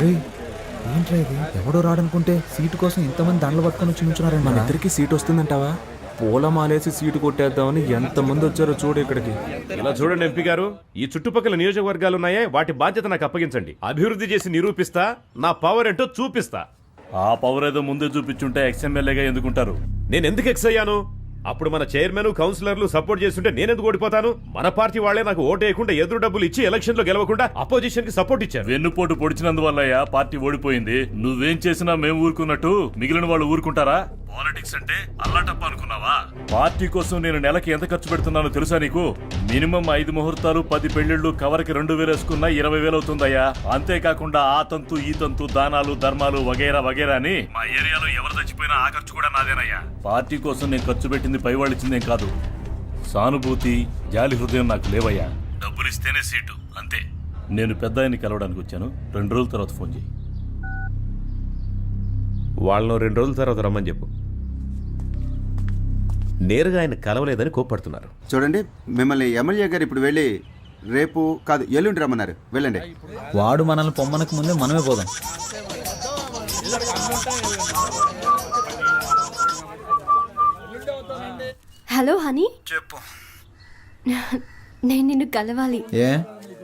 ఏంట్రా ఇది? ఎవడో రాడనుకుంటే సీటు కోసం ఇంతమంది దండలు పట్టుకొని వచ్చి నుంచున్నారండి. మన ఇద్దరికి సీట్ వస్తుందంటావా? పూలమాలేసి సీటు కొట్టేద్దామని ఎంతమంది వచ్చారో చూడు ఇక్కడికి. ఇలా చూడండి ఎంపీ గారు, ఈ చుట్టుపక్కల నియోజకవర్గాలు ఉన్నాయే, వాటి బాధ్యత నాకు అప్పగించండి. అభివృద్ధి చేసి నిరూపిస్తా, నా పవర్ ఏంటో చూపిస్తా. ఆ పవర్ ఏదో ముందే చూపించుంటే ఎక్స్ఎమ్మెల్యేగా ఎందుకుంటారు? నేను ఎందుకు ఎక్స్ అయ్యాను? అప్పుడు మన చైర్మన్ కౌన్సిలర్లు సపోర్ట్ చేస్తుంటే నేనెందుకు ఓడిపోతాను? మన పార్టీ వాళ్లే నాకు ఓటేయకుండా ఎదురు డబ్బులు ఇచ్చి ఎలక్షన్ లో గెలవకుండా అపోజిషన్ కి సపోర్ట్ ఇచ్చారు. వెన్నుపోటు పొడిచినందువల్లయ్యా పార్టీ ఓడిపోయింది. నువ్వేం చేసినా మేము ఊరుకున్నట్టు మిగిలిన వాళ్ళు ఊరుకుంటారా? పాలిటిక్స్ అంటే అల్లాటప్ప అనుకున్నావా? పార్టీ కోసం నేను నెలకి ఎంత ఖర్చు పెడుతున్నానో తెలుసా నీకు? మినిమం 5 ముహూర్తాలు 10 పెళ్లిళ్లు కవర్కి 2000 వేసుకున్నా 20,000 అవుతుందయ్యా. అంతేకాకుండా ఆ తంతు ఈ తంతు దానాలు ధర్మాలు వగైరా వగైరా అని మా ఏరియాలో ఎవరు చచ్చిపోయినా ఆ ఖర్చు కూడా నాదేనయ్యా. పార్టీ కోసం నేను ఖర్చు పెట్టింది పైవాళ్ళు ఇచ్చిందేం కాదు. సానుభూతి జాలి హృదయం నాకు లేవయ్యా. డబ్బులు ఇస్తేనే సీటు అంతే. నేను పెద్ద ఆయన్ని కలవడానికి వచ్చాను. 2 రోజుల తర్వాత ఫోన్ చేయి. వాళ్ళను 2 రోజుల తర్వాత రమ్మని చెప్పు. నేరుగా ఆయన కలవలేదని కోప్పడుతున్నారు. చూడండి, మిమ్మల్ని ఎమ్మెల్యే గారు ఇప్పుడు వెళ్ళి రేపు కాదు ఎల్లుండి రమ్మన్నారు. వెళ్ళండి. వాడు మనల్ని పొమ్మనకు ముందే మనమే పోదాం. హలో హనీ, చెప్పు. నేను నిన్ను కలవాలి. ఏ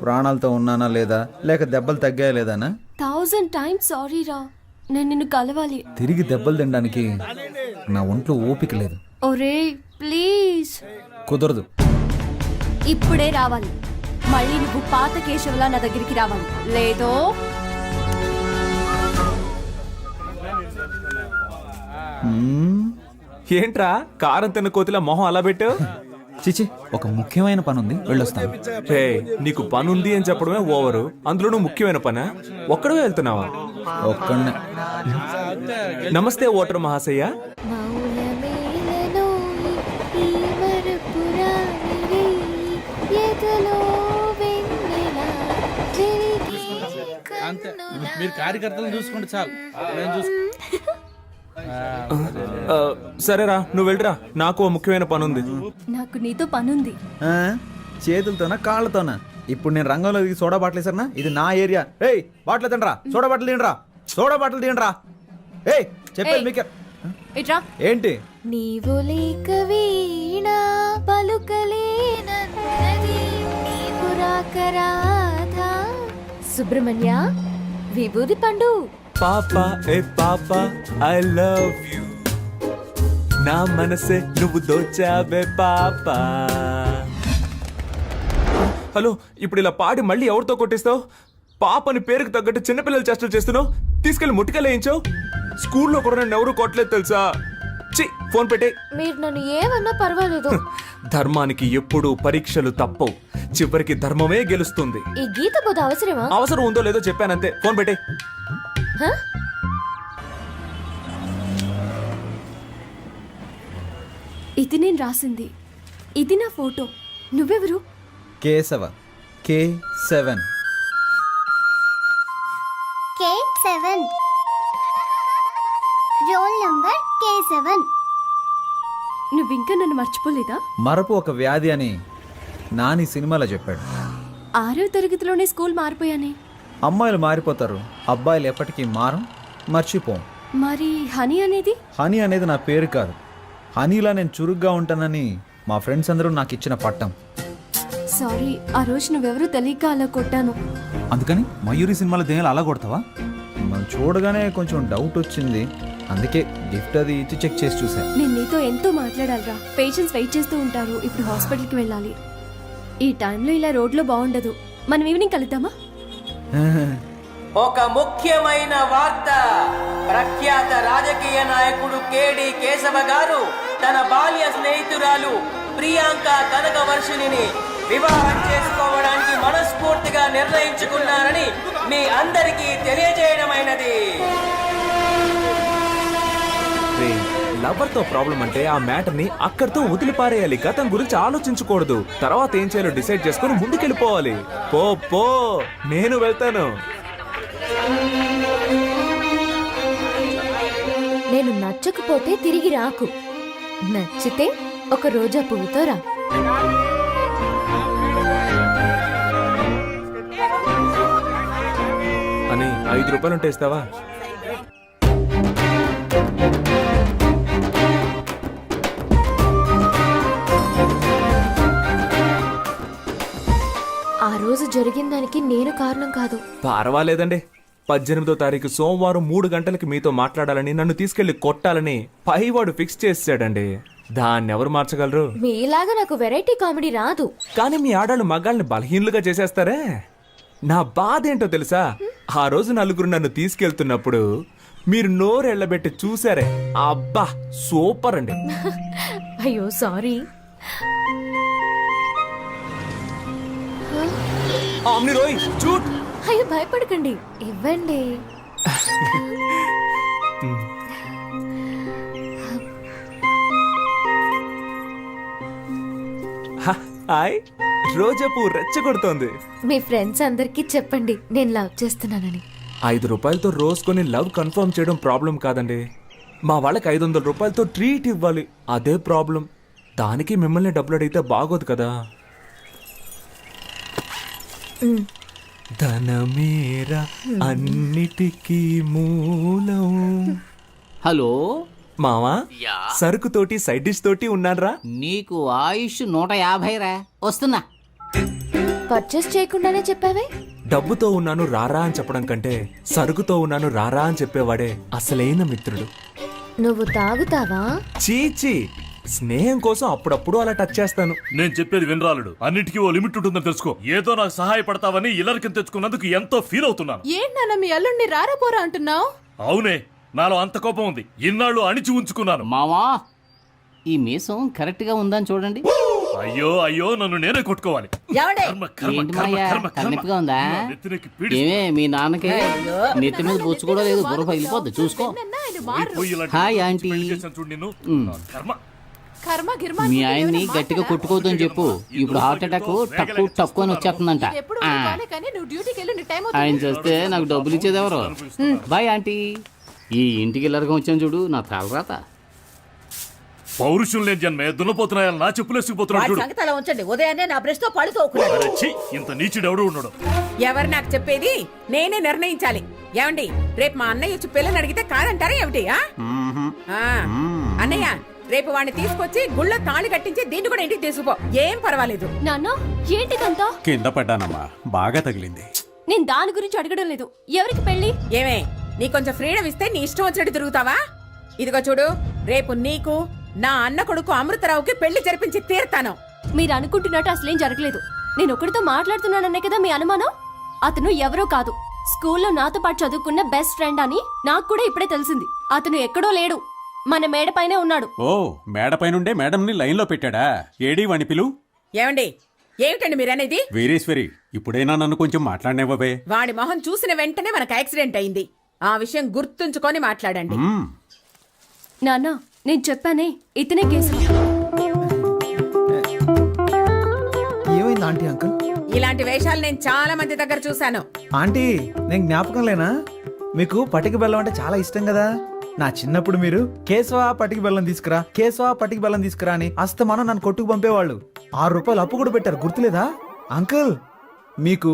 ప్రాణాలతో ఉన్నానా లేదా, లేక దెబ్బలు తగ్గాయా లేదానా? 1000 times సారీ రా, నేను నిన్ను కలవాలి. తిరిగి దెబ్బలు తినడానికి నా ఒంట్లో ఓపిక లేదు. ఒరే ప్లీజ్. కుదరదు. ఇప్పుడే రావాలి. మళ్ళీ నువ్వు పాత కేశవలా నా దగ్గరికి రావాలి, లేదో ఏంట్రా కారం తిన్న కోతిలా మొహం అలా పెట్టావు? చిచి, ఒక ముఖ్యమైన పని ఉంది, వెళ్ళొస్తాను. రే, నీకు పని ఉంది అని చెప్పడమే ఓవరు, అందులో నువ్వు ముఖ్యమైన పనా? ఒక్కడే వెళ్తున్నావా? ఒక్కడనే. నమస్తే ఓటర్ మహాశయ్య. మీరు కార్యకర్తలను చూసుకుంటే చాలు. సరేరా, నువ్వు వెళ్ళరా, నాకు ఓ ముఖ్యమైన పని ఉంది. నాకు నీతో పనుంది. ఆ? చేతులతోనా కాళ్ళతోనా? ఇప్పుడు నేను రంగంలో దిగి సోడా బాటలు వేసారా? ఇది నా ఏరియా. ఏయ్, బాటలు తినరా, సోడా బాటలు తినరా, సోడా బాటలు తినరా. ఏయ్, చెప్పేది మీకు ఇట్రా. ఏంటి? నీవు లేక వీణా పలుకలేనన్నది, నీవు రాక రాధా సుబ్రహ్మణ్య విభూది పండు. పాపా ఏ పాపా ఐ లవ్ యు, నా మనసే నువ్వు దోచావే పాపా. హలో, ఇప్పుడు ఇలా పాడి మళ్ళీ ఎవరితో కొట్టిస్తావు? పాపని పేరుకు తగ్గట్టు చిన్నపిల్లలు చేష్టలు చేస్తున్నావు. తీసుకెళ్లి ముట్టికలేయించావు. స్కూల్లో కూడా నన్ను ఎవరు కొట్టలేదు తెలుసా? చి, ఫోన్ పెట్టే. మీరు నన్ను ఏమన్నా పర్వాలేదు. ధర్మానికి ఎప్పుడూ పరీక్షలు తప్పవు, చివరికి ధర్మమే గెలుస్తుంది. ఈ గీత బోధ అవసరమా? అవసరం ఉందో లేదో చెప్పానంతే. ఫోన్ పెట్టే. ఇది నేను రాసింది, ఇది నా ఫోటో. నువ్వెవరు? Keshava, K7. K7 roll number K7. నువ్వింకా నన్ను మర్చిపోలేదా? మరపు ఒక వ్యాధి అని నాని సినిమాలో చెప్పాడు. 6వ తరగతిలోనే స్కూల్ మారిపోయానే. అమ్మాయిలు మారిపోతారు, అబ్బాయిలు ఎప్పటికీ మారం, మర్చిపోం. మరి హనీ అనేది? హనీ అనేది నా పేరు కాదు. హనీలా నేను చురుగ్గా ఉంటానని మా ఫ్రెండ్స్ అందరూ నాకు ఇచ్చిన పట్టం. సారీ, ఆ రోజు నువ్వెవరో తెలియక అలా కొట్టాను. అందుకని మయూరి సినిమాలో దేనిలో అలా కొడతావా? మనం చూడగానే కొంచెం డౌట్ వచ్చింది, అందుకే గిఫ్ట్ అది ఇచ్చి చెక్ చేసి చూసా. నేను నీతో ఎంతో మాట్లాడాలిరా. పేషెంట్స్ వెయిట్ చేస్తూ ఉంటారు. ఇప్పుడు హాస్పిటల్కి వెళ్ళాలి. ఈ టైంలో ఇలా రోడ్లో బాగుండదు. మనం ఈవినింగ్ కలుద్దామా? ఒక ముఖ్యమైన వార్త. ప్రఖ్యాత రాజకీయ నాయకుడు కేడి కేశవ గారు తన బాల్య స్నేహితురాలు ప్రియాంక కనకవర్షిణిని వివాహం చేసుకోవడానికి మనస్ఫూర్తిగా నిర్ణయించుకున్నారని మీ అందరికీ తెలియజేయడమైనది. లవర్ తో ప్రాబ్లం అంటే ఆ మ్యాటర్ ని అక్కడితో వదిలిపారేయాలి. గతం గురించి ఆలోచించకూడదు. తర్వాత ఏం చేయాలో డిసైడ్ చేసుకుని ముందుకెళ్ళిపోవాలి. పో పో, నేను వెళ్తాను. నేను నచ్చకపోతే తిరిగి రాకు, నచ్చితే ఒక రోజా పువ్వుతో రా. అని రూపాయలు ఉంటే ఇస్తావా? ఆ రోజు జరిగిన దానికి నేను కారణం కాదు. పర్వాలేదండి. 18వ తారీఖు సోమవారం 3 గంటలకి మీతో మాట్లాడాలని, నన్ను తీసుకెళ్లి కొట్టాలని పైవాడు ఫిక్స్ చేసాడండి. దాన్ని ఎవరు మార్చగలరు? మీలాగా నాకు వెరైటీ కామెడీ రాదు. కానీ మీ ఆడాళ్ళు మగాళ్ళని బలహీనులుగా చేసేస్తారే. నా బాధ ఏంటో తెలుసా? ఆ రోజు నలుగురు నన్ను తీసుకెళ్తున్నప్పుడు మీరు నోరెళ్ళబెట్టి చూసారే, అబ్బా సూపర్ అండి. అయ్యో సారీ. ఆమ్ని రోయ్ చూట్. అయ్యో భయపడకండి, ఇవ్వండి. హాయ్. రోజా పువ్వు రెచ్చగొడుతోంది. మీ ఫ్రెండ్స్ అందరికీ చెప్పండి నేను లవ్ చేస్తున్నానని. 5 రూపాయలతో రోజు కొని లవ్ కన్ఫర్మ్ చేయడం ప్రాబ్లం కాదండి. మా వాళ్ళకి 500 రూపాయలతో ట్రీట్ ఇవ్వాలి, అదే ప్రాబ్లం. దానికి మిమ్మల్ని డబ్బులు అడిగితే బాగోదు కదా. ధనమేరా అన్నిటికీ మూలం. హలో మావా, సరుకు తోటి సైడ్ డిష్ తోటి ఉన్నారా? నీకు ఆయుష్ 150 రా. వస్తున్నా. పర్చేస్ చేయకుండానే చెప్పావే. డబ్బుతో ఉన్నాను రారా అని చెప్పడం కంటే సరుకుతో ఉన్నాను రారా అని చెప్పేవాడే అసలైన మిత్రుడు. నువ్వు తాగుతావా? చీచి, స్నేహం కోసం అప్పుడప్పుడు అలా టచ్ చేస్తాను. నేను చెప్పేది వినరాలుడు. అన్నిటికీ ఓ లిమిట్ ఉంటుందని తెలుసుకో. ఏదో నాకు సహాయపడతావని ఇల్లరికం తెచ్చుకున్నందుకు ఎంతో ఫీల్ అవుతున్నాను. ఏంటన్నా మీ అల్లుడిని రారాపోరా అంటున్నావు? అవునే, నాలో అంత కోపం ఉంది. ఇన్నాళ్ళు అణిచి ఉంచుకున్నాను. మావా, ఈ మీసం కరెక్ట్ గా ఉందని చూడండి. అయ్యో అయ్యో, నన్ను నేనే కొట్టుకోవాలి. కర్మ, కర్మ, ఏంటి కర్మ, మాయా, కర్మ, కర్మ. తలనొప్పిగా ఉందా? నెత్తినెక్కి పీడి. ఏమే మీ నాన్నకి నెత్తి మీద బొచ్చు కూడా లేదు, బుర్ర పగిలిపోద్ది చూసుకో. పోయి ఇలాంటి హాయ్ పిచ్చి ఆంటీ. పెళ్లి చేశాను చూడు నిన్ను. నా కర్మ. మీ ఆయన్ని గట్టిగా కొట్టుకోవద్దని చెప్పు. ఇప్పుడు హార్ట్ అటాక్ టక్కు టక్కు అని వచ్చేస్తుందంట. ఆ. ఆయన చేస్తే నాకు డబ్బులు ఇచ్చేది ఎవరు? Bye aunty. ఈ ఇంటికి ఇల్లరకం వచ్చాను చూడు, నా తలరాత. పౌరుషం లేని జన్మే దున్నపోతున్నాయని నా చెప్పులేసుకుపోతున్నాడు చూడు. సంగతలా ఉంచండి. ఉదయాన్నే నా బ్రష్ తో పళ్ళు తోకున్నాడు. అరే ఛీ, ఇంత నీచుడు ఎవడు ఉండడు. ఎవరు నాకు చెప్పేది? నేనే నిర్ణయించాలి. ఏమండి, రేపు మా అన్నయ్య వచ్చి పిల్లని అడిగితే కాదంటారా ఏమిటి? అన్నయ్య, రేపు వాడిని తీసుకొచ్చి గుళ్ళో తాళి కట్టించి దీన్ని కూడా ఇంటికి తీసుకుపో. ఏం పర్వాలేదు. నాన్న ఏంటిదంతా? కింద పడ్డానమ్మా, బాగా తగిలింది. నేను దాని గురించి అడగడం లేదు. ఎవరికి పెళ్లి? ఏమే, నీ కొంచెం ఫ్రీడమ్ ఇస్తే నీ ఇష్టం వచ్చినట్టు తిరుగుతావా? ఇదిగో చూడు, రేపు నీకు నా అన్న కొడుకు అమృతరావుకి పెళ్లి జరిపించి తీరుతాను. మీరు అనుకుంటున్నట్టు అసలేం జరగలేదు. నేను ఒకరితో మాట్లాడుతున్నానన్నే కదా మీ అనుమానం. అతను ఎవరో కాదు, స్కూల్లో నాతో పాటు చదువుకున్న బెస్ట్ ఫ్రెండ్ అని నాకు కూడా ఇప్పుడే తెలిసింది. అతను ఎక్కడో లేడు, మన మేడపైనే ఉన్నాడు. ఓ, మేడపైనుండే మేడంని లైన్లో పెట్టాడా? ఏడీ వాణి పిలు. ఏమండి, ఏమిటండి మీరనేది? వీరేశ్వరి, ఇప్పుడైనా నన్ను కొంచెం మాట్లాడనివ్వవే. వాడి మొహం చూసిన వెంటనే మనకు యాక్సిడెంట్ అయింది. ఆ విషయం గుర్తుంచుకొని మాట్లాడండి. నాన్న, నేను చెప్పానే, ఇతనే కేసు. ఏమైంది ఆంటీ అంకుల్? ఇలాంటి వేషాలు నేను చాలా మంది దగ్గర చూశాను. ఆంటీ, నేను జ్ఞాపకం లేనా? మీకు పటిక బెల్లం అంటే చాలా ఇష్టం కదా. నా చిన్నప్పుడు మీరు కేశవా పటిక బెల్లం తీసుకురా, కేశవా పటిక బెల్లం తీసుకురా అని అస్తమానం నన్ను కొట్టుకు పంపేవాళ్ళు. 6 రూపాయలు అప్పు కూడా పెట్టారు, గుర్తులేదా? అంకుల్, మీకు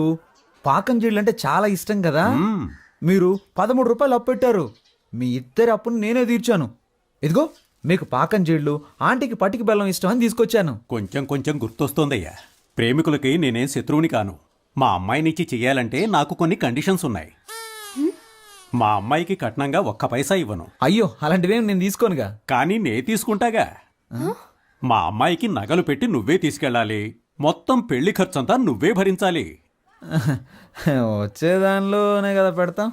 పాకం జీళ్ళు అంటే చాలా ఇష్టం కదా. మీరు 13 రూపాయలు అప్పు పెట్టారు. మీ ఇద్దరి అప్పును నేనే తీర్చాను. ఇదిగో మీకు పాకం జీళ్ళు, ఆంటీకి పటిక బెల్లం ఇష్టం అని తీసుకొచ్చాను. కొంచెం కొంచెం గుర్తొస్తోందయ్యా. ప్రేమికులకి నేనేం శత్రువుని కాను. మా అమ్మాయినిచ్చి చెయ్యాలంటే నాకు కొన్ని కండిషన్స్ ఉన్నాయి. మా అమ్మాయికి కట్నంగా 1 పైసా ఇవ్వను. అయ్యో, అలాంటివేం నేను తీసుకోనుగా. కానీ నే తీసుకుంటాగా. మా అమ్మాయికి నగలు పెట్టి నువ్వే తీసుకెళ్ళాలి. మొత్తం పెళ్లి ఖర్చంతా నువ్వే భరించాలి. వచ్చేదానిలోనే కదా పెడతాం.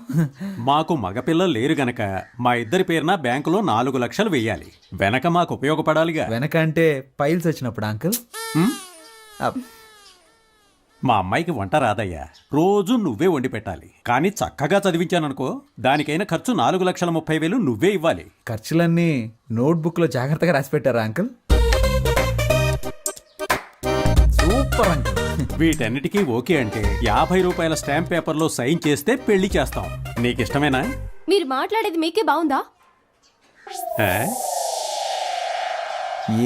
మాకు మగపిల్లలు లేరు గనక మా ఇద్దరి పేరున బ్యాంకులో 4 లక్షలు వెయ్యాలి. వెనక మాకు ఉపయోగపడాలిగా. వెనక అంటే పైల్స్ వచ్చినప్పుడు అంకుల్. మా అమ్మాయికి వంట రాదయ్యా. రోజు నువ్వే వండి పెట్టాలి. కానీ చక్కగా చదివించాననుకో, దానికైన ఖర్చు 4,30,000 నువ్వే ఇవ్వాలి. ఖర్చులన్నీ నోట్బుక్ లో జాగ్రత్తగా రాసి పెట్టారా అంకుల్? Super uncle. వీటన్నిటికీ ఓకే అంటే 50 రూపాయల స్టాంప్ పేపర్లో సైన్ చేస్తే పెళ్లి చేస్తాం. నీకిష్టమేనా? మీరు మాట్లాడేది మీకే బాగుందా?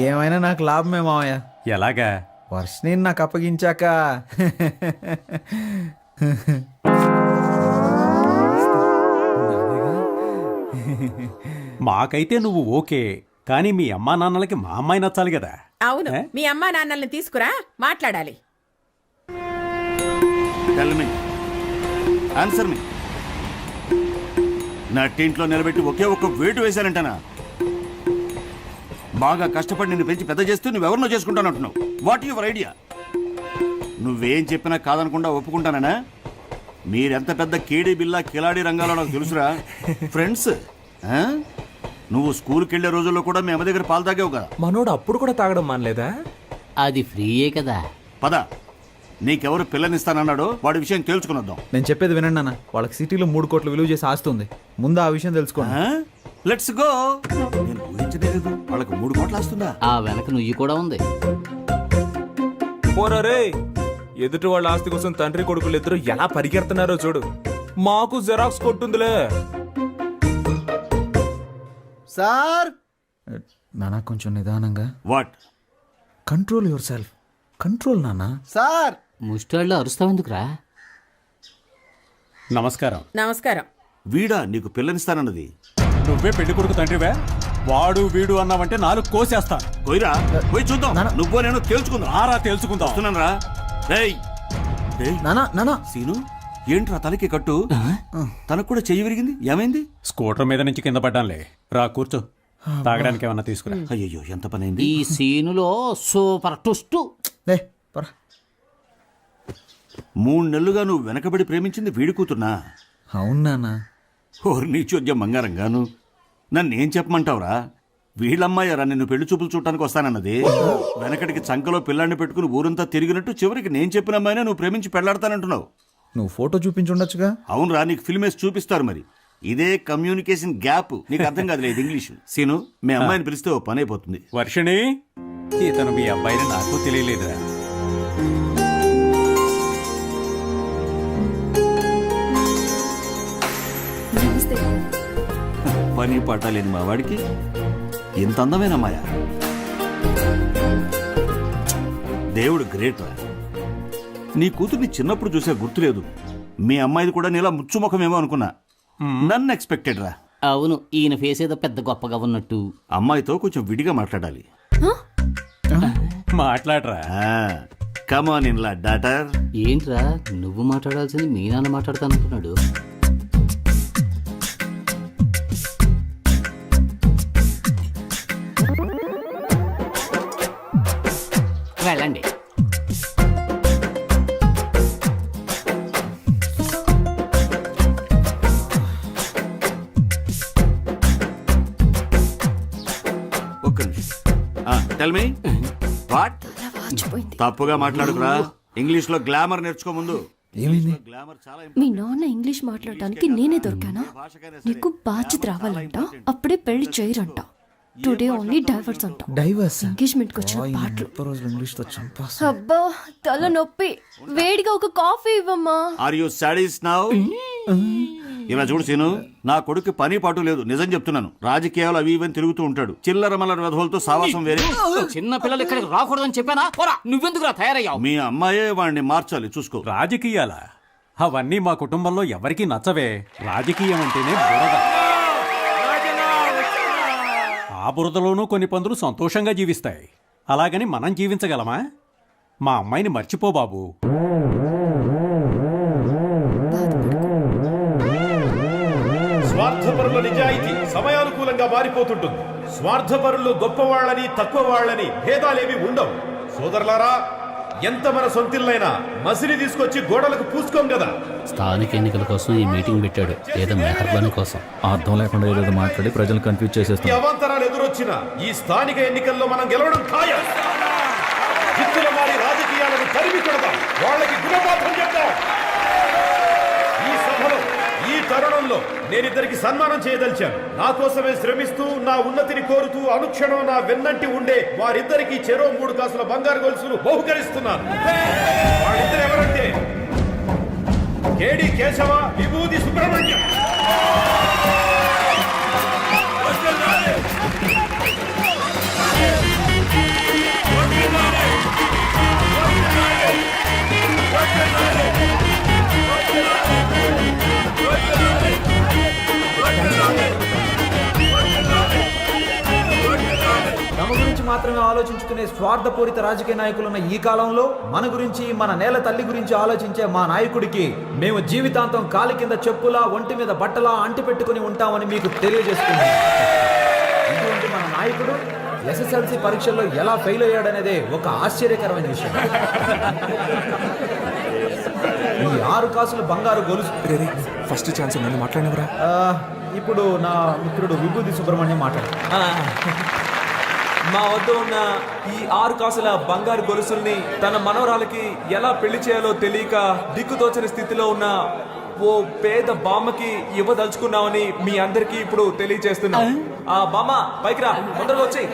ఏమైనా నాకు లాభమే మావయ్య. ఎలాగా? వర్షని నాకు అప్పగించాక మాకైతే నువ్వు ఓకే, కానీ మీ అమ్మా నాన్నలకి మా అమ్మాయి నచ్చాలి కదా. అవును, మీ అమ్మా నాన్నల్ని తీసుకురా, మాట్లాడాలి. టెల్ మీ, ఆన్సర్ మీ. నా టీంట్లో నిలబెట్టి ఒకే ఒక్క వేటు వేశానంటనా? బాగా కష్టపడి నిన్ను పెంచి పెద్ద చేస్తూ నువ్వెవరినో చేసుకుంటానంటున్నావు. What your idea? నువ్వేం చెప్పినా కాదనకుండా ఒప్పుకుంటానా? మీరెంత పెద్ద కేడీ బిల్లా కిలాడీ రంగాలో నాకు తెలుసురా. ఫ్రెండ్స్, నువ్వు స్కూల్కి వెళ్ళే రోజుల్లో కూడా మీ అమ్మ దగ్గర పాలు తాగావు కదా. మనోడు అప్పుడు కూడా తాగడం మానలేదా? అది ఫ్రీయే కదా. పద, నీకెవరు పిల్లనిస్తానన్నాడో వాడి విషయం తేల్చుకునొద్దాం. నేను చెప్పేది వినండి అన్న, వాళ్ళకి సిటీలో 3 కోట్లు విలువ చేసి ఆస్తుంది. ముందు ఆ విషయం తెలుసుకోండి. Let's go. నేను ఊహించదే లేదు, వాళ్ళకి 3 కోట్లు వస్తుందా? ఆ వెనక నుయ్యి కూడా ఉంది. పోరా రే, ఎదుటి వాళ్ళ ఆస్తి కోసం తండ్రి కొడుకులు ఇద్దరు ఎలా పరిగెడుతున్నారో చూడు. మాకు జెరాక్స్ కొట్టుందిలే. సార్ నానా, కొంచెం నిదానంగా. What? Control your self. Control నానా. సార్ ముష్టాళ్ళు అరుస్తావెందుకురా? నమస్కారం. నమస్కారం. వీడా నీకు పిల్లనిస్తానన్నది? నువ్వే పెళ్లి కొడుకు తండ్రివే. వాడు వీడు అన్నావంటే 4 కోసేస్తాను. పోయిరా, పోయి చూద్దాం. నువ్వో నేను తేల్చుకుందాం. ఆరా తేల్చుకుందాం. వస్తున్నాను రా. రేయ్ నానా నానా. సీను, ఏంట్రా తలకి కట్టు? తనకు కూడా చెయ్యి విరిగింది, ఏమైంది? స్కూటర్ మీద నుంచి కింద పడ్డానులే. రా కూర్చో, తాగడానికి ఏమన్నా తీసుకురా. అయ్యో, ఎంత పని అయింది. ఈ సీనులో సూపర్ ట్విస్ట్. 3 నెలలుగా నువ్వు వెనకబడి ప్రేమించింది వీడి కూతున్నా? అవును నానా. ఓరి నీ చోద్యం బంగారంగాను. నన్నేం చెప్పమంటావురా? వీళ్ళమ్మాయారా నిన్ను పెళ్లి చూపులు చూడటానికి వస్తానన్నది. వెనకటికి చంకలో పిల్లాన్ని పెట్టుకుని ఊరంతా తిరిగినట్టు చివరికి నేను చెప్పిన అమ్మాయినే నువ్వు ప్రేమించి పెళ్లాడతానంటున్నావు. నువ్వు ఫోటో చూపించుండొచ్చుగా. అవునరా, నీకు ఫిల్మ్ వేసి చూపిస్తారు. మరి ఇదే కమ్యూనికేషన్ గ్యాప్. నీకు అర్థం కాదులేదు ఇంగ్లీష్. సీను, మీ అమ్మాయిని పిలిస్తే ఓ పని అయిపోతుంది. వర్షిణి, ఇతను మీ అబ్బాయిని నాకు తెలియలేదురా. పని పాట లేని మా వాడికి ఇంత అందమైన అమ్మాయ. దేవుడు గ్రేట్ రా. నీ కూతుర్ని చిన్నప్పుడు చూసే గుర్తులేదు. మీ అమ్మాయిది కూడా నీలా ముచ్చుముఖమేమో అనుకున్నా. నన్ను ఎక్స్పెక్టెడ్ రా. అవును, ఈయన ఫేస్ ఏదో పెద్ద గొప్పగా ఉన్నట్టు. అమ్మాయితో కొంచెం విడిగా మాట్లాడాలి. మాట్లాడరా. కమాన్ ఇన్ లా డాటర్. ఏంట్రా నువ్వు మాట్లాడాల్సింది మీ నాన్న మాట్లాడతానంటున్నాడు. వెళ్ళండి. ఒక్క నిమిషం. Tell me what? తప్పుగా మాట్లాడుకురా. ఇంగ్లీష్ లో గ్లామర్ నేర్చుకో ముందు. ఏమైంది? గ్లామర్ చాలా మీ నాన్న ఇంగ్లీష్ మాట్లాడటానికి నేనే దొరికానా? నీకు బాధ్యత రావాలంట, అప్పుడే పెళ్లి చేయరంట. టుడే ఓన్లీ డైవర్స్ అంట. డైవర్స్? ఎంగేజ్మెంట్ కి వచ్చిన పాటలు. రోజులు ఇంగ్లీష్ తో చంపాస్. అబ్బా, తల నొప్పి. వేడిగా ఒక కాఫీ ఇవ్వమ్మా. Are you sadist now? ఇలా చూడు సీను, నా కొడుకు పని పాటు లేదు. నిజం చెప్తున్నాను. రాజకీయాలు అవి ఇవని తిరుగుతూ ఉంటాడు. చిల్లర మల్లర వెధవులతో సావాసం వేరే. చిన్న పిల్లలు ఇక్కడికి రాకూడదని చెప్పానా? నువ్వెందుకురా తయారయ్యావు? మీ అమ్మాయే వాడిని మార్చాలి, చూసుకో. రాజకీయాలా? అవన్నీ మా కుటుంబంలో ఎవరికీ నచ్చవే. రాజకీయం అంటేనే బురద. ఆ బురదలోనూ కొన్ని పందులు సంతోషంగా జీవిస్తాయి. అలాగని మనం జీవించగలమా? మా అమ్మాయిని మర్చిపో బాబు. స్వార్థపరుల నిజాయితీ సమయానుకూలంగా మారిపోతుంటుంది. స్వార్థపరులు గొప్పవాళ్ళని తక్కువ వాళ్ళని భేదాలేవి ఉండవు. సోదరులారా, ఎంత మన సొంతిల్లైనా మసిని తీసుకొచ్చి గోడలకు పూసుకోం కదా. స్థానిక ఎన్నికల కోసం ఈ మీటింగ్ పెట్టాడు, ఏదో మెహర్బానీ కోసం. అర్థం లేకుండా ఏదో మాట్లాడి ప్రజలు కన్ఫ్యూజ్ చేసేస్తాం. అవాంతరాలు ఎదురొచ్చిన ఈ స్థానిక ఎన్నికల్లో మనం గెలవడం ఖాయం. జిత్తుల వారి రాజకీయాలను తరిమి కొడదాం, వాళ్ళకి గుణపాఠం చెప్తాం. ఈ సభలో, ఈ తరుణంలో నేనిద్దరికి సన్మానం చేయదలిచాను. నా కోసమే శ్రమిస్తూ, నా ఉన్నతిని కోరుతూ అనుక్షణం నా వెన్నంటి ఉండే వారిద్దరికి చెరో 3 కాసుల బంగారు గొలుసులు బహుకరిస్తున్నాను. వాళ్ళిద్దరు ఎవరంటే కేడి కేశవ, విభూది సుబ్రహ్మణ్యం. మాత్రమే ఆలోచించుకునే స్వార్థపూరిత రాజకీయ నాయకులున్న ఈ కాలంలో మన గురించి, మన నేల తల్లి గురించి ఆలోచించే మా నాయకుడికి మేము జీవితాంతం కాలి కింద చెప్పులా, ఒంటి మీద బట్టలా అంటి పెట్టుకుని ఉంటామని మీకు తెలియజేస్తున్నాం. ఇటువంటి మన నాయకుడు SSLC పరీక్షల్లో ఎలా ఫెయిల్ అయ్యాడనేదే ఒక ఆశ్చర్యకరమైన విషయం. ఈ 6 కాసుల బంగారు గొలుసు. ఫస్ట్ ఛాన్స్ నన్ను మాట్లాడినవరా? ఇప్పుడు నా మిత్రుడు విభూతి సుబ్రహ్మణ్యం మాట్లాడు. మా వద్ద ఉన్న ఈ 6 కాసుల బంగారు గొలుసుల్ని తన మనవరాలకి ఎలా పెళ్లి చేయాలో తెలియక దిక్కుతోచని స్థితిలో ఉన్న ఓ పేద బామ్మకి ఇవ్వదలుచుకున్నామని మీ అందరికీ ఇప్పుడు తెలియజేస్తున్నాం. ఆ బామ్మ పైకి రా, తొందరగా వచ్చి.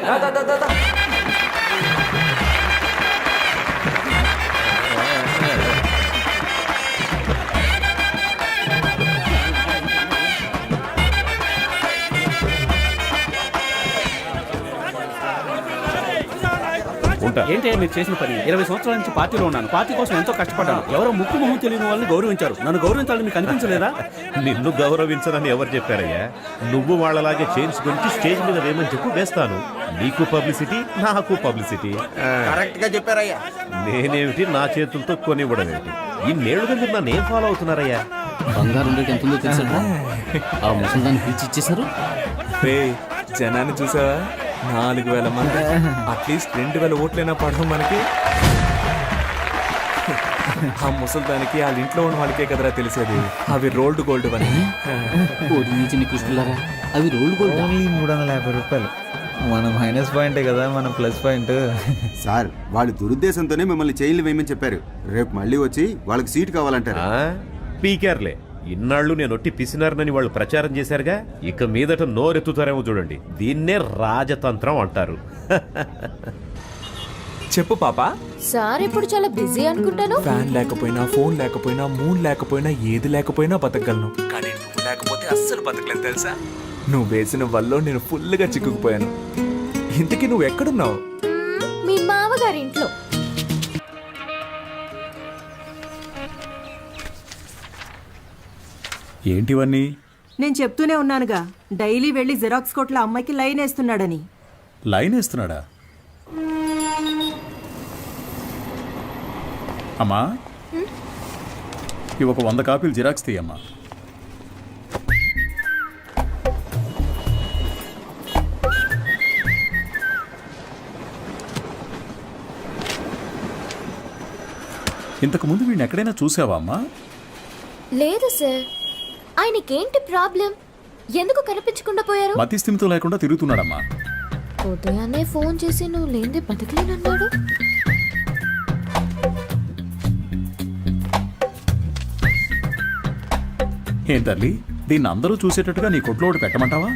ఏంటి మీరు చేసిన పని? 20 సంవత్సరాల నుంచి పార్టీలో ఉన్నాను. పార్టీ కోసం ఎంతో కష్టపడ్డాను. ఎవరో ముక్కు మొహం తెలియని వాళ్ళని గౌరవించారు. నన్ను గౌరవించాలని మీకు అనిపించలేదా? నిన్ను గౌరవించదని ఎవరు చెప్పారయ్యా? నువ్వు వాళ్ళలాగే చైన్స్ గురించి స్టేజ్ మీద వేయమని చెప్పు, వేస్తాను. నీకు పబ్లిసిటీ, నాకు పబ్లిసిటీ. కరెక్ట్ గా చెప్పారయ్యా. నేనేమిటి నా చేతులతో కొనివ్వడం ఏమిటి? ఇన్నేళ్లుగా మీరు నన్ను ఏం ఫాలో అవుతున్నారయ్యా? బంగారం రేట్ ఎంత ఉందో తెలుసా? ఆ ముసలిదాన్ని పిలిచి ఇచ్చేశారు. జనాన్ని చూసావా? 4000 మంది. అట్లీస్ట్ 2000 ఓట్లైనా పడడం మనకి. ఆ ముసలిదానికి వాళ్ళ ఇంట్లో ఉన్న వాళ్ళకే కదరా తెలిసేది అవి రోల్డ్ గోల్డ్ అని. అవి రోల్డ్ గోల్డ్. ఓన్లీ 350 రూపాయలు. మన మైనస్ పాయింటే కదా మన ప్లస్ పాయింట్. సార్ వాళ్ళు దురుద్దేశంతోనే మిమ్మల్ని చైన్లు వేయమని చెప్పారు. రేపు మళ్ళీ వచ్చి వాళ్ళకి సీట్ కావాలంటారు. పీకేర్లే, ఇన్నాళ్ళు నేను ఒట్టి పిసినారనని వాళ్ళు ప్రచారం చేశారుగా, ఇక మీదట నోరెత్తుతారేమో చూడండి. దీన్నే రాజతంత్రం అంటారు. చెప్పు పాపా. సార్ ఇప్పుడు చాలా బిజీ అనుకుంటాను. ఫ్యాన్ లేకపోయినా, ఫోన్ లేకపోయినా, మూన్ లేకపోయినా, ఏది లేకపోయినా బతకగలను. కానీ నువ్వు లేకపోతే అస్సలు బతకలేదు తెలుసా? నువ్వు వేసిన వల్ల నేను ఫుల్గా చిక్కుకుపోయాను. ఇంతకీ నువ్వు ఎక్కడున్నావు? మీ మామగారి ఇంట్లో. ఏంటివన్నీ? నేను చెప్తూనే ఉన్నానుగా, డైలీ వెళ్ళి జిరాక్స్ కోట్ల అమ్మాయికి లైన్ వేస్తున్నాడని. లైన్ వేస్తున్నాడా? అమ్మా, ఇవి ఒక 100 కాపీలు జిరాక్స్ తీయమ్మా. ఇంతకు ముందు వీడిని ఎక్కడైనా చూసావా అమ్మా? లేదు సార్. ఆయనకేంటి ప్రాబ్లం? ఎందుకు కనిపించకుండా పోయారు? మతి స్థిమితం లేకుండా తిరుగుతున్నాడమ్మా. ఉదయాన్నే ఫోన్ చేసి నువ్వు లేదే బతకలేనన్నాడు. ఏం తల్లి, దీన్ని అందరూ చూసేటట్టుగా నీ కొట్లో ఒకటి పెట్టమంటావా?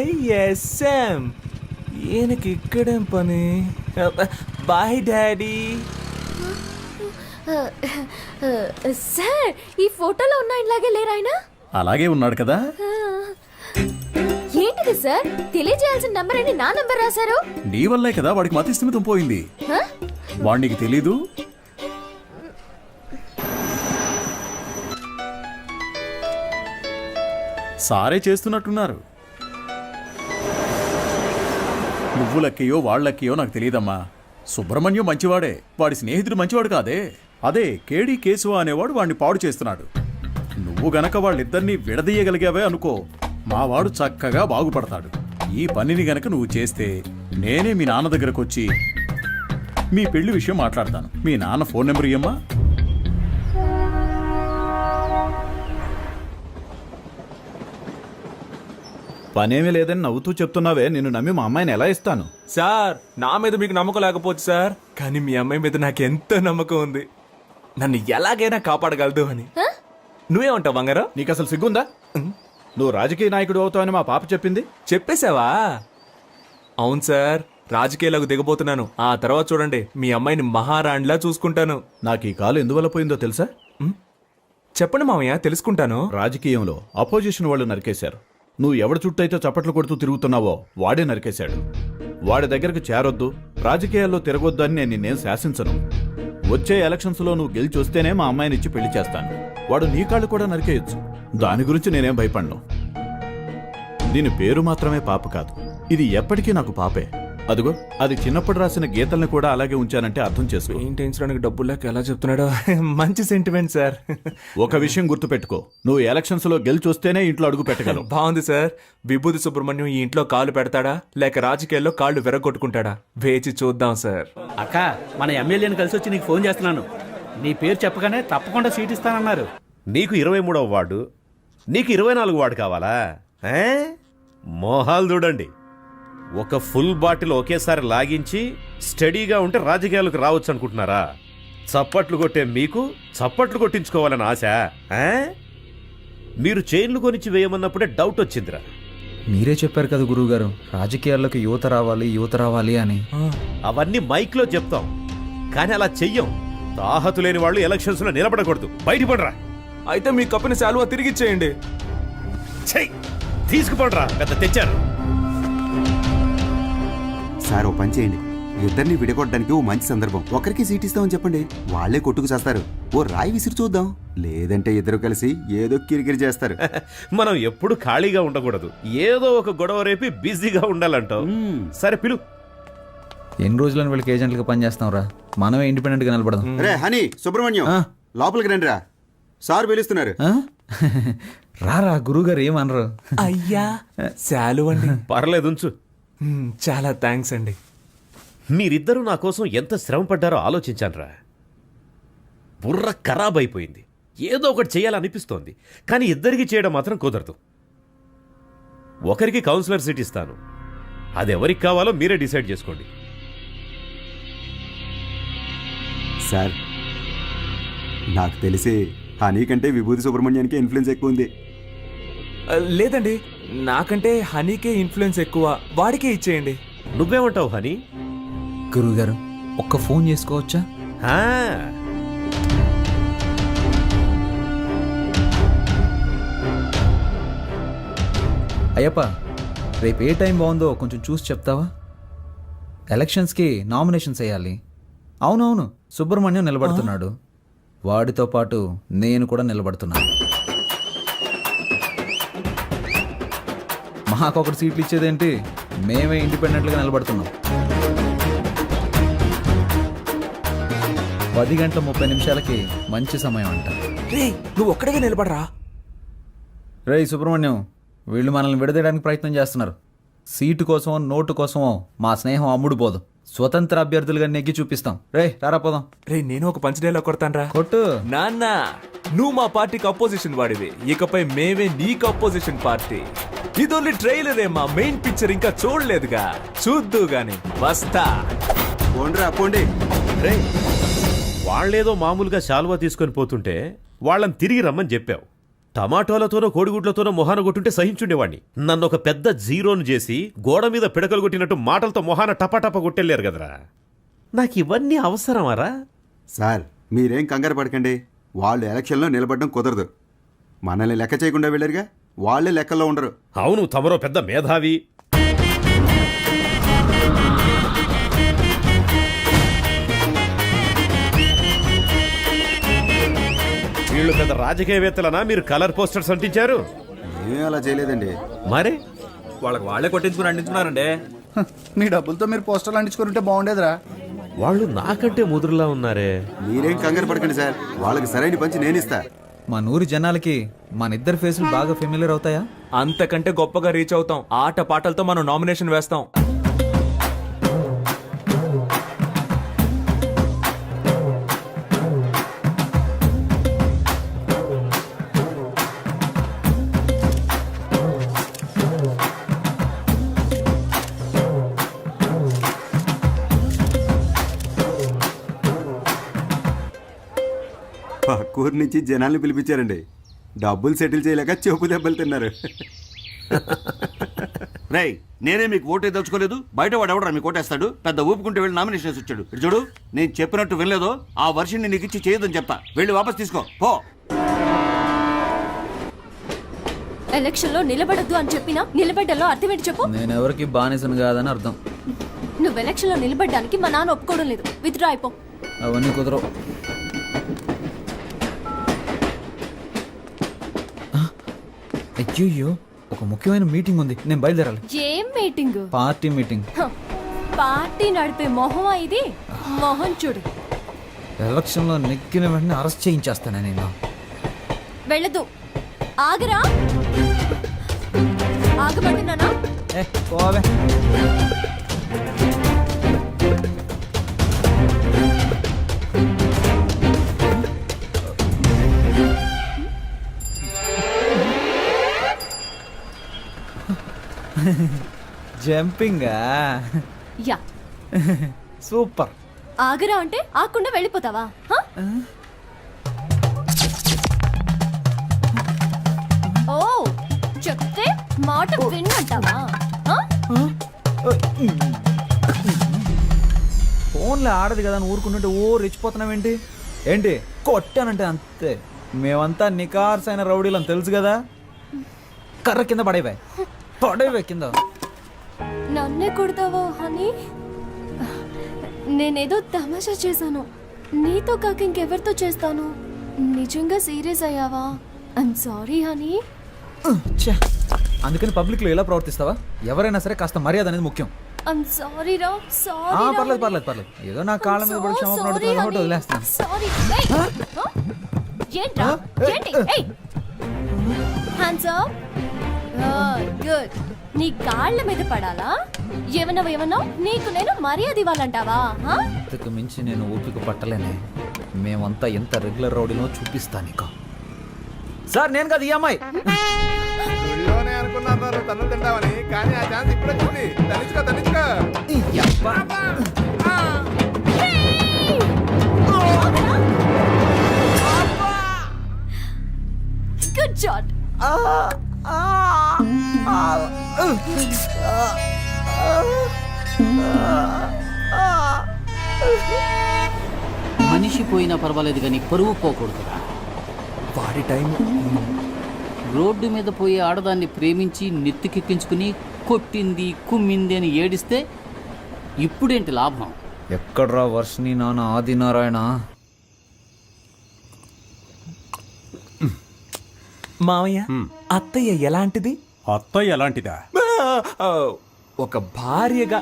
ISM. ఈయనకి ఇక్కడేం పని? Bye daddy. సార్ ఈ ఫోటోలో ఉన్న ఇలాగే లేరు ఆయన? అలాగే ఉన్నాడు కదా. ఏంటిది సార్? తెలియజేయాల్సిన నంబర్ అని నా నంబర్ రాశారు. నీ వల్లే కదా వాడికి మతి స్థిమితం పోయింది. వాడికి తెలీదు. సారే చేస్తున్నట్టున్నారు. నువ్వు లక్కయో వాళ్ళక్కయో నాకు తెలియదమ్మా. సుబ్రహ్మణ్యం మంచివాడే, వాడి స్నేహితుడు మంచివాడు కాదే. అదే కేడి కేశవ అనేవాడు వాడిని పాడు చేస్తున్నాడు. నువ్వు గనక వాళ్ళిద్దరినీ విడదీయగలిగావే అనుకో, మావాడు చక్కగా బాగుపడతాడు. ఈ పనిని గనక నువ్వు చేస్తే నేనే మీ నాన్న దగ్గరకు వచ్చి మీ పెళ్లి విషయం మాట్లాడతాను. మీ నాన్న ఫోన్ నెంబర్ ఇయ్యమ్మా. పనేమీ లేదని నవ్వుతూ చెప్తున్నావే, నిన్ను నమ్మి మా అమ్మాయిని ఎలా ఇస్తాను? సార్ నా మీద మీకు నమ్మకం లేకపోవచ్చు సార్, కానీ మీ అమ్మాయి మీద నాకు ఎంతో నమ్మకం ఉంది. నన్ను ఎలాగైనా కాపాడగలదు అని. నువ్వేమంటావు బంగారం? నీకు అసలు సిగ్గుందా? నువ్వు రాజకీయ నాయకుడు అవుతావని మా పాప చెప్పింది. చెప్పేశావా? అవును సార్, రాజకీయాలకు దిగబోతున్నాను. ఆ తర్వాత చూడండి, మీ అమ్మాయిని మహారాణిలా చూసుకుంటాను. నాకు ఈ కాలు ఎందువల్ల పోయిందో తెలుసా? చెప్పండి మామయ్య, తెలుసుకుంటాను. రాజకీయంలో అపోజిషన్ వాళ్ళు నరికేశారు. నువ్వు ఎవడి చుట్టైతే చప్పట్లు కొడుతూ తిరుగుతున్నావో వాడే నరికేశాడు. వాడి దగ్గరకు చేరొద్దు, రాజకీయాల్లో తిరగొద్దు అని నేను నిన్నేం శాసించను. వచ్చే ఎలక్షన్స్లో నువ్వు గెలిచి వస్తేనే మా అమ్మాయిని ఇచ్చి పెళ్లి చేస్తాను. వాడు నీ కాళ్ళు కూడా నరికేయచ్చు. దాని గురించి నేనేం భయపడను. దీని పేరు మాత్రమే పాప కాదు, ఇది ఎప్పటికీ నాకు పాపే. అదిగో అది చిన్నప్పుడు రాసిన గీతల్ని కూడా అలాగే ఉంచానంటే అర్థం చేసుకో. పెయింటించడానికి డబ్బులు లేక ఎలా చెప్తున్నాడో. మంచి సెంటిమెంట్ సార్. ఒక విషయం గుర్తుపెట్టుకో, నువ్వు ఎలక్షన్స్ లో గెలిచొస్తేనే ఇంట్లో అడుగు పెట్టగలవు. బాగుంది సార్. విభూతి సుబ్రహ్మణ్యం ఈ ఇంట్లో కాలు పెడతాడా లేక రాజకీయాల్లో కాళ్ళు విరగొట్టుకుంటాడా? వేచి చూద్దాం సార్. అక్క, మన ఎమ్మెల్యేని కలిసి వచ్చి నీకు ఫోన్ చేస్తున్నాను. నీ పేరు చెప్పగానే తప్పకుండా సీట్ ఇస్తానన్నారు. నీకు 23వ వార్డు, నీకు 24 వార్డు కావాలా? మోహాలు చూడండి. ఒక ఫుల్ బాటిల్ ఒకేసారి లాగించి స్టడీగా ఉంటే రాజకీయాలకు రావచ్చు అనుకుంటున్నారా? చప్పట్లు కొట్టే మీకు చప్పట్లు కొట్టించుకోవాలని ఆశ? మీరు చైన్లు కొనిచ్చి వేయమన్నప్పుడే డౌట్ వచ్చిందిరా. మీరే చెప్పారు కదా గురువుగారు, రాజకీయాల్లోకి యువత రావాలి అని. అవన్నీ మైక్లో చెప్తాం, కానీ అలా చెయ్యం. తాహతు లేని వాళ్ళు ఎలక్షన్స్ లో నిలబడకూడదు. బయటపడరా. అయితే మీ కప్పుని శాలువా తిరిగిచ్చేయండి. చెయ్, తీసుకుపడరా. పెద్ద తెచ్చారు. సార్, ఓ పని చేయండి, ఇద్దరిని విడగొట్టడానికి ఓ మంచి సందర్భం. ఒకరికి సీట్ ఇస్తామని చెప్పండి, వాళ్లే కొట్టుకు చేస్తారు. ఓ రాయి విసిరి చూద్దాం, లేదంటే ఇద్దరు కలిసి ఏదో కిరికిరి చేస్తారు. మనం ఎప్పుడు ఖాళీగా ఉండకూడదు, ఏదో ఒక గొడవ రేపి బిజీగా ఉండాలంటావు. సరే పిలు. ఎన్ని రోజులని వీళ్ళకి ఏజెంట్లుగా పనిచేస్తాం రా, మనమే ఇండిపెండెంట్ గా నిలబడదాం. రే హనీ, సుబ్రహ్మణ్యం, లోపలికి రండి రా, సార్ పిలుస్తున్నారు. రారా, గురువుగారు ఏమనరు. అయ్యా శాలువ అండి. పర్లేదు, ఉంచు. చాలా థ్యాంక్స్ అండి. మీరిద్దరూ నా కోసం ఎంత శ్రమ పడ్డారో ఆలోచించానురా. బుర్ర ఖరాబ్ అయిపోయింది. ఏదో ఒకటి చేయాలనిపిస్తోంది, కానీ ఇద్దరికి చేయడం మాత్రం కుదరదు. ఒకరికి కౌన్సిలర్ సీట్ ఇస్తాను, అది ఎవరికి కావాలో మీరే డిసైడ్ చేసుకోండి. సార్, నాకు తెలిసి హనీ కంటే విభూతి సుబ్రహ్మణ్యానికి ఇన్ఫ్లుయెన్స్ ఎక్కువ ఉంది. లేదండి, నాకంటే హనీకే ఇన్ఫ్లుయెన్స్ ఎక్కువ, వాడికే ఇచ్చేయండి. నువ్వేమంటావు హనీ? గురువుగారు, ఒక్క ఫోన్ చేసుకోవచ్చా? అయ్యప్ప, రేపు ఏ టైం బాగుందో కొంచెం చూసి చెప్తావా? ఎలక్షన్స్కి నామినేషన్స్ వేయాలి. అవునవును, సుబ్రహ్మణ్యం నిలబడుతున్నాడు, వాడితో పాటు నేను కూడా నిలబడుతున్నాను. మాకొకటి సీట్లు ఇచ్చేదేంటి, మేమే ఇండిపెండెంట్గా నిలబడుతున్నాం. 10:30 మంచి సమయం అంట. నువ్వు ఒక్కడిగా నిలబడరా. రేయ్ సుబ్రహ్మణ్యం, వీళ్ళు మనల్ని విడదీయడానికి ప్రయత్నం చేస్తున్నారు. సీటు కోసమో నోటు కోసమో మా స్నేహం అమ్ముడు పోదు. స్వతంత్ర అభ్యర్థులుగా నెగ్గి చూపిస్తాం. రే రారా పోదాం. రే, నేను ఒక పంచడేలా కొడతాను. కొట్టు. నాన్న, నువ్వు మా పార్టీకి అపోజిషన్ వాడివి, ఇకపై మేమే నీకు అపోజిషన్ పార్టీ. ఇది ఓన్లీ ట్రైలరే, మా మెయిన్ పిక్చర్ ఇంకా చూడలేదుగా, చూద్దు గాని. వస్తా. పోండి. రే, వాళ్ళేదో మామూలుగా శాలువా తీసుకొని పోతుంటే వాళ్ళని తిరిగి రమ్మని చెప్పావు. టమాటోలతోనో కోడిగుడ్లతోనో మొహాన కొట్టుంటే సహించుండేవాడిని. నన్ను ఒక పెద్ద జీరోను చేసి గోడ మీద పిడకలు కొట్టినట్టు మాటలతో మొహాన టపాటపా కొట్టెళ్ళారు కదరా. నాకు ఇవన్నీ అవసరమారా? సార్, మీరేం కంగారు పడకండి, వాళ్ళు ఎలక్షన్లో నిలబడడం కుదరదు. మనల్ని లెక్క చేయకుండా వెళ్ళారుగా, వాళ్ళే లెక్కల్లో ఉండరు. అవును, తమరో పెద్ద మేధావి. వీళ్ళు పెద్ద రాజకీయవేత్తలనా మీరు కలర్ పోస్టర్స్ అంటించారు? ఏమీ అలా చేయలేదండి. మరి వాళ్ళకి వాళ్ళే కొట్టించుకుని అంటించుకున్నారండి. మీ డబ్బులతో మీరు పోస్టర్లు అంటించుకుంటే బాగుండేదిరా. వాళ్ళు నాకంటే ముదురులా ఉన్నారే. మీరేం కంగారు పడకండి సార్, వాళ్ళకి సరైన పంచి నేనిస్తా. మా నూరి జనాలకి మన ఇద్దరు ఫేసులు బాగా ఫెమిలియర్ అవుతాయా? అంతకంటే గొప్పగా రీచ్ అవుతాం. ఆట పాటలతో మనం నామినేషన్ వేస్తాం. పక్కూరు నుంచి జనాల్ని పిలిపించారండి. డబ్బులు సెటిల్ చేయలేక చెప్పు దెబ్బలు తిన్నారు. రేయ్, నేనే మీకు ఓటే దలుచుకోలేదు, బయట వాడు ఎవడరా మీకు ఓటేస్తాడు? పెద్ద ఊపుకుంటే వెళ్ళి నామినేషన్ వచ్చాడు. ఇటు చూడు, నేను చెప్పినట్టు వినలేదో ఆ వర్షిని నీకు ఇచ్చి చేయదని చెప్తా. వెళ్ళి వాపస్ తీసుకో పో. ఎలక్షన్ లో నిలబడద్దు అని చెప్పినా నిలబడ్డలో అర్థం ఏంటి చెప్పు? నేను ఎవరికి బానిసను కాదని అర్థం. నువ్వు ఎలక్షన్ లో నిలబడ్డానికి మా నాన్న ఒప్పుకోవడం లేదు. విత్డ్రా అయిపో. అవన్నీ కుదరవు. అయ్యో, ఒక నాకు ముఖ్యమైన మీటింగ్ ఉంది, నేను బయలుదేరాలి. ఏం మీటింగ్? Party meeting. పార్టీ నడిపే మొహం ఇది. మొహం చూడు. ఎలక్షన్ లో నెగ్గిన వెంటనే అరెస్ట్ చేయించేస్తాను నేను. వెళ్ళదు. ఆగరా. ఆగమంటున్నానా? పోవే. జంపింగా? యా. సూపర్. ఆగరా అంటే ఆకుండా వెళ్ళిపోతావా? హ? ఓ, చెప్తే మాట విన్నంటావా? హ? ఫోన్లో ఆడదు కదా అని ఊరుకుంటుంటే ఓ రెచ్చిపోతున్నావేంటి? ఏంటి కొట్టానంటే అంతే. మేమంతా నికార్సైన రౌడీలు అని తెలుసు కదా. కర్ర కింద పడేవే కింద. నన్నే కొడతావా హనీ? నేనేదో తమాషా చేశాను. నీతో కాక ఇంకెవరితో చేస్తాను? నిజంగా సీరియస్ అయ్యావా? I'm sorry honey. అందుకని పబ్లిక్ లో ఎలా ప్రవర్తిస్తావా? ఎవరైనా సరే కాస్త మర్యాద అనేది ముఖ్యం. ఐఎమ్ సారీ రా. సారీ. పర్లేదు. ఏదో నా కాళ్ళ మీద పడి క్షమాపణ అడుగుతున్నాను కాబట్టి వదిలేస్తాను. సారీ. ఏంట్రా? ఏంటి? ఏయ్, హ్యాండ్స్ అప్. గుడ్. నీ కాళ్ళ మీద పడాలా? ఏమన్నా నీకు నేను మర్యాద ఇవ్వాలంటావా? ఇంతకు మించి నేను ఓపిక పట్టలేనే. మేమంతా ఎంత రెగ్యులర్ రౌడీనో చూపిస్తా నీకు. సార్ నేను కదా ఈ అమ్మాయి. అనుకున్నారు తన్నులు తింటామని, కానీ ఆ ఛాన్స్ ఇప్పుడే వచ్చింది. తనిచ్చుకో. Good shot. మనిషి పోయినా పర్వాలేదు కానీ పరువు పోకూడదురా. వాడి టైం. రోడ్డు మీద పోయే ఆడదాన్ని ప్రేమించి నెత్తికెక్కించుకుని కొట్టింది కుమ్మింది అని ఏడిస్తే ఇప్పుడేంటి లాభం? ఎక్కడ్రా వర్షిని నాన్న ఆదినారాయణ? మావయ్య, అత్తయ్య ఎలాంటిది? అత్తయ్య ఎలాంటిదా? ఒక భార్యగా.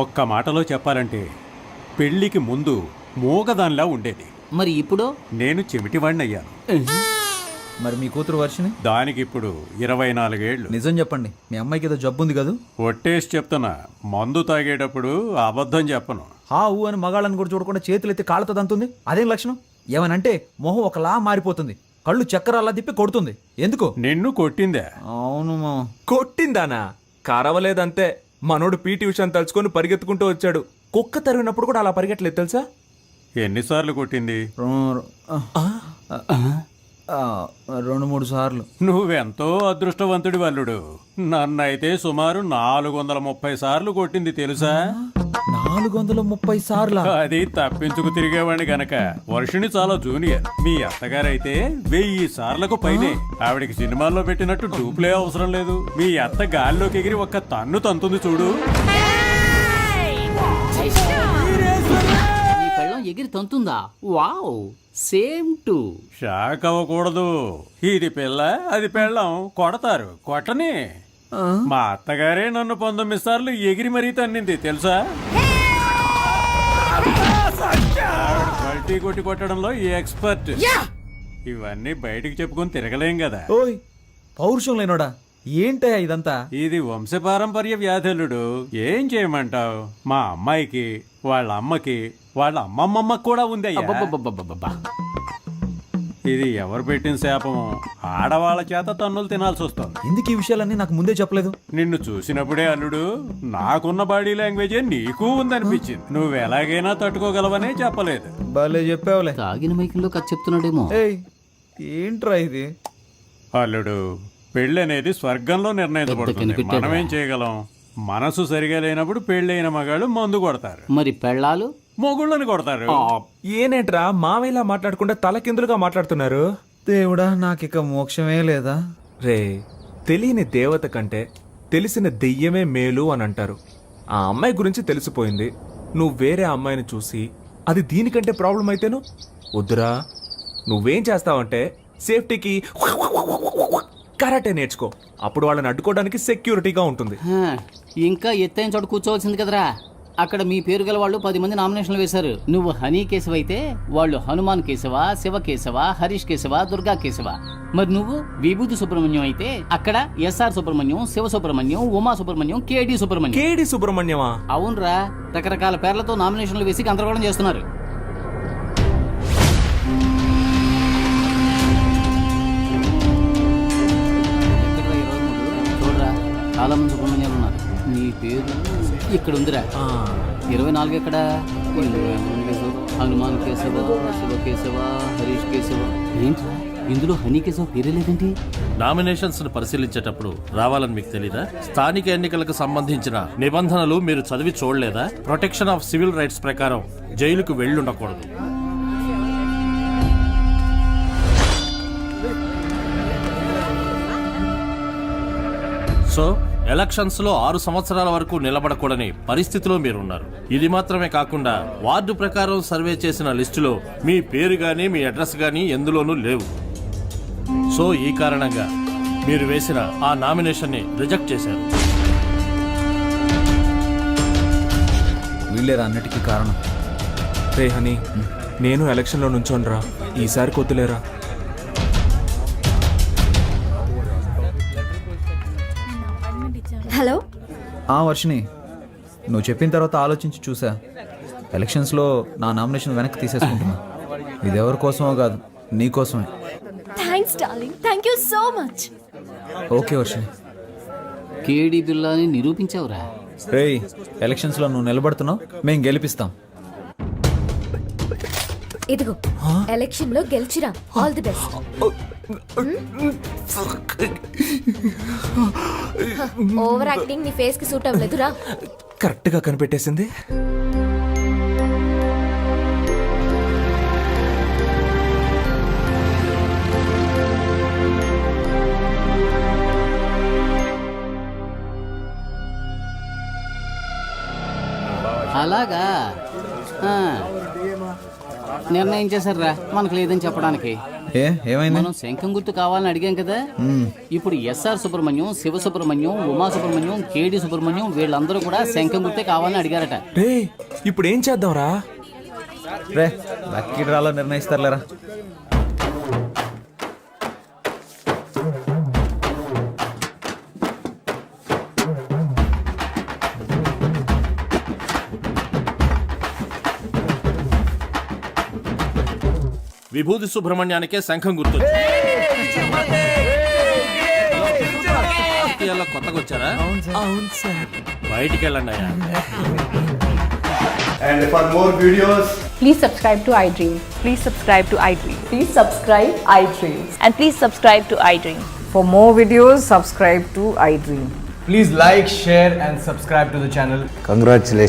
ఒక్క మాటలో చెప్పాలంటే పెళ్లికి ముందు మూగదానిలా ఉండేది. మరి ఇప్పుడు నేను చెవిటివాణ్ణి అయ్యాను. మరి మీ కూతురు వర్షిని? దానికి ఇప్పుడు 24 ఏళ్ళు. నిజం చెప్పండి, మీ అమ్మాయికి ఏదో జబ్బు ఉంది కదా? ఒట్టేసి చెప్తున్నా, మందు తాగేటప్పుడు అబద్ధం చెప్పను. ఊ అని మగాళ్ళని కూడా చూడకుండా చేతులు ఎత్తి కాళ్ళతో దంతుంది. అదేం లక్షణం? ఏమనంటే మొహం ఒకలా మారిపోతుంది, కళ్ళు చక్కరాలా తిప్పి కొడుతుంది. ఎందుకు? నిన్ను కొట్టిందే? అవును మా. కొట్టిందానా? కరవలేదంతే. మనోడు పీటీ ఉషాని తలుచుకొని పరిగెత్తుకుంటూ వచ్చాడు. కుక్క తరిగినప్పుడు కూడా అలా పరిగెట్టలేదు తెలుసా? ఎన్నిసార్లు కొట్టింది? 2-3 సార్లు. నువ్వెంతో అదృష్టవంతుడి వల్లుడు. నన్నైతే సుమారు 430 సార్లు కొట్టింది తెలుసా? 430 సార్లు? అది తప్పించుకు తిరిగేవాడిని గనక. వర్షిణి చాలా జూనియర్. మీ అత్తగారైతే 1000 సార్లకు పైనే. ఆవిడికి సినిమాల్లో పెట్టినట్టు డూప్లే అవసరం లేదు. మీ అత్త గాల్లోకి ఎగిరి ఒక్క తన్ను తంతుంది చూడు. నీ పెళ్ళం ఎగిరి తంతుందా? Wow, same to. షాక్ అవ్వకూడదు. ఇది పిల్ల, అది పెళ్ళం. కొడతారు, కొట్టని. మా అత్తగారే నన్ను 19 సార్లు ఎగిరి మరీ తన్నింది తెలుసా? కొట్టి కొట్టడంలో ఎక్స్పర్ట్. ఇవన్నీ బయటికి చెప్పుకొని తిరగలేం కదా. ఓయ్ పౌరుషం లేనోడా, ఏంటయ్యా ఇదంతా? ఇది వంశపారంపర్య వ్యాధులుడు. ఏం చేయమంటావు? మా అమ్మాయికి, వాళ్ళ అమ్మకి, వాళ్ళ అమ్మమ్మమ్మకి కూడా ఉంది. ఇది ఎవరు పెట్టిన శాపము? ఆడవాళ్ళ చేత తన్నులు తినాల్సి వస్తుంది. ఎందుకు ఈ విషయాలన్నీ నాకు ముందే చెప్పలేదు? నిన్ను చూసినప్పుడే అల్లుడు, నాకున్న బాడీ లాంగ్వేజే నీకు ఉందనిపించింది. నువ్వు ఎలాగైనా తట్టుకోగలవనే చెప్పలేదు. భలే చెప్పావులే. తాగిన మైకంలో కథ చెప్తున్నాడేమో. ఏంట్రా ఇది? అల్లుడు, పెళ్ళి అనేది స్వర్గంలో నిర్ణయించబడుతుంది. మనమేం చేయగలం? మనసు సరిగా లేనప్పుడు పెళ్ళైన మగాళ్ళు మందు కొడతారు. మరి పెళ్ళాలు మొగుళ్ళని కొడతారు. ఏనేంట్రా మావేలా మాట్లాడకుండా తలకిందులుగా మాట్లాడుతున్నారు? దేవుడా, నాకిక మోక్షమే లేదా? రే, తెలియని దేవత కంటే తెలిసిన దెయ్యమే మేలు అని అంటారు. ఆ అమ్మాయి గురించి తెలిసిపోయింది. నువ్వు వేరే అమ్మాయిని చూసి అది దీనికంటే ప్రాబ్లం అయితేను వద్దురా, నువ్వేం చేస్తావంటే సేఫ్టీకి కరాటే నేర్చుకో. అప్పుడు వాళ్ళని అడ్డుకోవడానికి సెక్యూరిటీగా ఉంటుంది. ఇంకా ఎత్తైన చోట కూర్చోవలసింది కదరా. అక్కడ మీ పేరు గల వాళ్ళు 10 మంది నామినేషన్లు వేశారు. నువ్వు హనీ కేశవ అయితే వాళ్ళు హనుమాన్ కేశవ, శివ కేశవ, హరీష్ కేశవ, దుర్గా కేశవ. మరి నువ్వు విభూతి సుబ్రహ్మణ్యం అయితే అక్కడ ఎస్ఆర్ సుబ్రహ్మణ్యం, శివ సుబ్రహ్మణ్యం, ఉమా సుబ్రహ్మణ్యం, కేడి సుబ్రహ్మణ్యం. కేడి సుబ్రహ్మణ్యమా? అవునరా, రకరకాల పేర్లతో నామినేషన్లు వేసి గందరగోళం చేస్తున్నారు. చూడరా, చాలా మంది సుబ్రహ్మణ్యాలు ఉన్నారు. నీ పేరు ఇక్కడ ఉందిరా. 24 ఎక్కడ? హనుమాన్ కేశవ, శివ కేశవ, హరీష్ కేశవ. ఏంట్రా ఇందులో హనీ కేశవ పేరే లేదేంటి? నామినేషన్స్ ను పరిశీలించేటప్పుడు రావాలని మీకు తెలీదా? స్థానిక ఎన్నికలకు సంబంధించిన నిబంధనలు మీరు చదివి చూడలేదా? ప్రొటెక్షన్ ఆఫ్ సివిల్ రైట్స్ ప్రకారం జైలుకు వెళ్ళుండకూడదు. సో ఎలక్షన్స్ లో 6 సంవత్సరాల వరకు నిలబడకూడని పరిస్థితిలో మీరున్నారు. ఇది మాత్రమే కాకుండా వార్డు ప్రకారం సర్వే చేసిన లిస్టులో మీ పేరు గానీ మీ అడ్రస్ గానీ ఎందులోనూ లేవు. సో ఈ కారణంగా మీరు వేసిన ఆ నామినేషన్ ని రిజెక్ట్ చేశారు. వీళ్ళేరా అన్నిటికీ కారణం. రే హనీ, నేను ఎలక్షన్లో నుంచోనరా, ఈసారి కొద్దులేరా. హలో. వర్షిని, నువ్వు చెప్పిన తర్వాత ఆలోచించి చూసా. ఎలక్షన్స్లో నా నామినేషన్ వెనక్కి తీసేసుకుంటున్నా. ఇది ఎవరి కోసమో కాదు, నీ కోసమే. Thanks darling, thank you so much. Okay Varshini. కేడి బిల్లాని నిరూపించావురా. రేయ్, ఎలక్షన్స్లో నువ్వు నిలబడుతున్నావు, మేం గెలిపిస్తాం. ఇదిగో ఎలక్షన్ లో గెలిచిరా. All the best. Over acting నీ ఫేస్ కి సూట్ అవ్వలేదురా. కరెక్ట్ గా కనిపెట్టేసింది. అలాగా నిర్ణయం చేశారా? మనకు లేదని చెప్పడానికి. ఏమైంది? మనం శంఖం గుర్తు కావాలని అడిగాం కదా. ఇప్పుడు ఎస్ఆర్ సుబ్రహ్మణ్యం, శివ సుబ్రహ్మణ్యం, ఉమా సుబ్రహ్మణ్యం, కేడి సుబ్రహ్మణ్యం వీళ్ళందరూ కూడా శంఖం గుర్తే కావాలని అడిగారట. రే, ఇప్పుడు ఏం చేద్దాంరా? రే, లక్కీ డ్రాలో నిర్ణయిస్తారులేరా. విభూతి సుబ్రహ్మణ్యానికే శంఖం గుర్తు. కొత్తగా వచ్చారా? అవును సార్. బయటికి వెళ్ళండి అయ్యా. And for more videos, please subscribe to iDream. Please subscribe to iDream. Please subscribe iDream. And please subscribe to iDream. For more videos, subscribe to iDream. please like, share and subscribe to the channel. Congratulations.